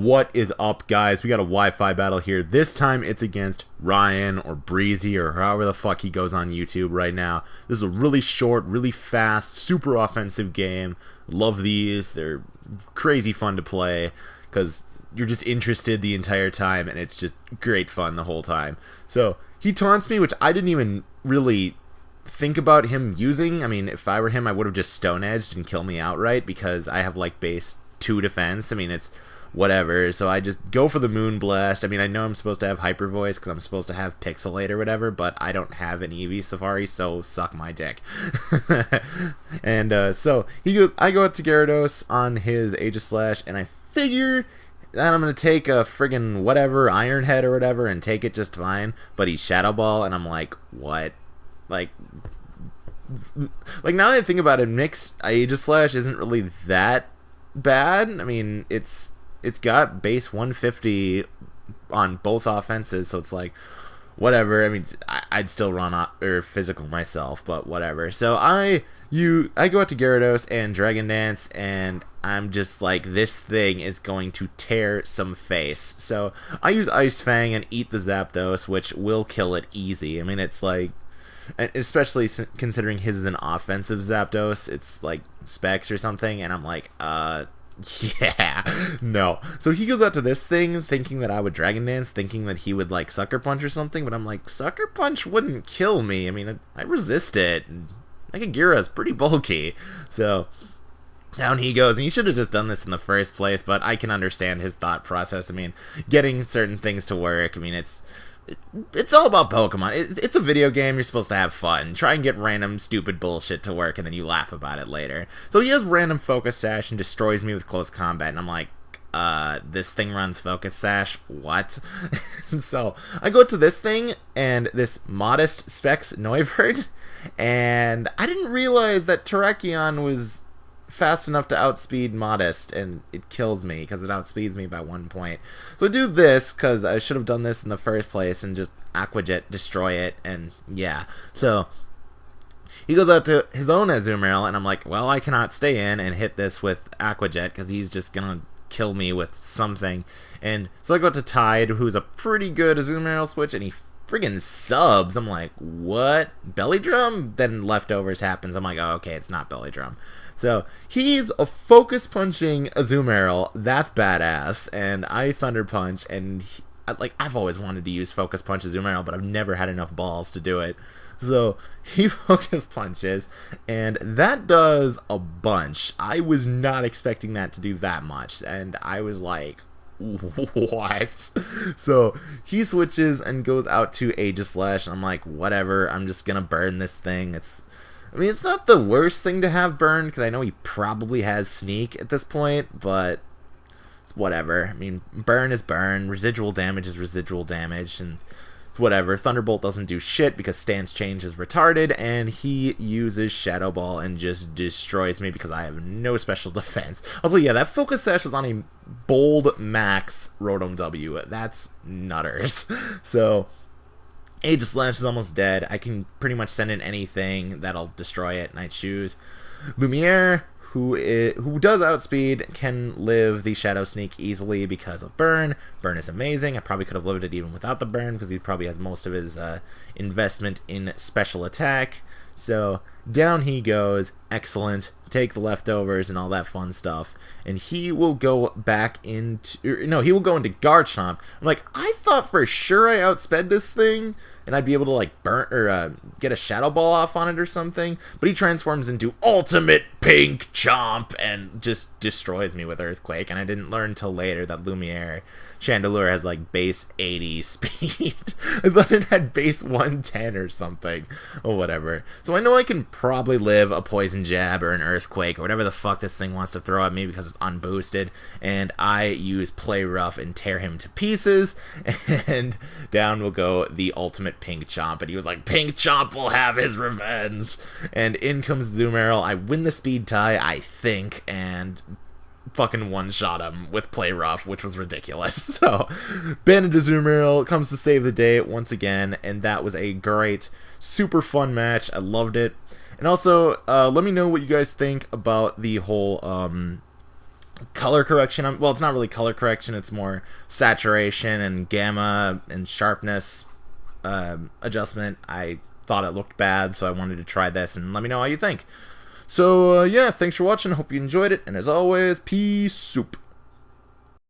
What is up, guys? We got a Wi-Fi battle here. This time it's against Ryan or Breezzy or however the fuck he goes on YouTube right now. This is a really short, really fast, super offensive game. Love these. They're crazy fun to play because you're just interested the entire time and it's just great fun the whole time. So he taunts me, which I didn't even really think about him using. I mean, if I were him, I would have just stone edged and kill me outright because I have like base 2 defense. I mean, it's whatever, so I just go for the Moon Blast. I mean, I know I'm supposed to have Hyper Voice because I'm supposed to have Pixelate or whatever, but I don't have an Eevee Safari, so suck my dick. And so he goes, I go out to Gyarados on his Aegislash, and I figure that I'm gonna take a friggin' whatever Iron Head or whatever and take it just fine, but he's Shadow Ball, and I'm like, what? Like now that I think about it, mixed Aegislash isn't really that bad. I mean, it's got base 150 on both offenses, so it's like, whatever. I mean, I'd still run or physical myself, but whatever. So I go out to Gyarados and Dragon Dance, and I'm just like, this thing is going to tear some face. So I use Ice Fang and eat the Zapdos, which will kill it easy. I mean, it's like, especially considering his is an offensive Zapdos, it's like Specs or something, and I'm like, yeah, no. So he goes out to this thing thinking that I would Dragon Dance, thinking that he would like Sucker Punch or something, but I'm like, Sucker Punch wouldn't kill me. I mean, I resist it. Megagira is pretty bulky. So down he goes, and he should have just done this in the first place, but I can understand his thought process. I mean, getting certain things to work, I mean, it's all about Pokemon. It's a video game. You're supposed to have fun. Try and get random stupid bullshit to work, and then you laugh about it later. So he has random Focus Sash and destroys me with close combat, and I'm like, this thing runs Focus Sash? What? So I go to this thing, and this modest Specs Noivern, and I didn't realize that Terrakion was fast enough to outspeed Modest, and it kills me because it outspeeds me by 1 point. So I do this because I should have done this in the first place and just Aqua Jet destroy it, and yeah. So he goes out to his own Azumarill, and I'm like, well, I cannot stay in and hit this with Aqua Jet because he's just gonna kill me with something. And so I go to Tide, who's a pretty good Azumarill switch, and he friggin' subs. I'm like, what? Belly Drum? Then Leftovers happens. I'm like, oh, okay, it's not Belly Drum. So he's a focus punching Azumarill. That's badass. And I Thunder Punch, and I've always wanted to use Focus Punch Azumarill, but I've never had enough balls to do it. So he Focus Punches, and that does a bunch. I was not expecting that to do that much, and I was like, what? So he switches and goes out to Aegislash, and I'm like, whatever, I'm just gonna burn this thing. I mean, it's not the worst thing to have burned, because I know he probably has Sneak at this point, but it's whatever. I mean, burn is burn, residual damage is residual damage, and it's whatever. Thunderbolt doesn't do shit because stance change is retarded, and he uses Shadow Ball and just destroys me because I have no special defense. Also, yeah, that Focus Sash was on a bold max Rotom W. That's nutters. So Aegislash is almost dead. I can pretty much send in anything that'll destroy it, and I choose Lumiere, who does outspeed, can live the Shadow Sneak easily because of Burn. Burn is amazing. I probably could have lived it even without the Burn because he probably has most of his investment in special attack. So down he goes. Excellent. Take the Leftovers and all that fun stuff, and he will go back into, no, he will go into Garchomp. I'm like, I thought for sure I outsped this thing and I'd be able to like burn or get a Shadow Ball off on it or something, but he transforms into Ultimate Pink Chomp and just destroys me with Earthquake. And I didn't learn till later that Lumiere Chandelure has like base 80 speed. I thought it had base 110 or something, or whatever. So I know I can probably live a Poison Jab or an Earthquake or whatever the fuck this thing wants to throw at me because it's unboosted, and I use Play Rough and tear him to pieces, and down will go the Ultimate Pink Chomp, and he was like, Pink Chomp will have his revenge, and in comes Azumarill. I win the speed tie, I think, and fucking one-shot him with Play Rough, which was ridiculous. So Bandit Azumarill comes to save the day once again, and that was a great, super fun match. I loved it. And also, let me know what you guys think about the whole color correction, well, it's not really color correction, it's more saturation and gamma and sharpness adjustment. I thought it looked bad, so I wanted to try this, and let me know how you think. So yeah, thanks for watching, hope you enjoyed it, and as always, peace soup.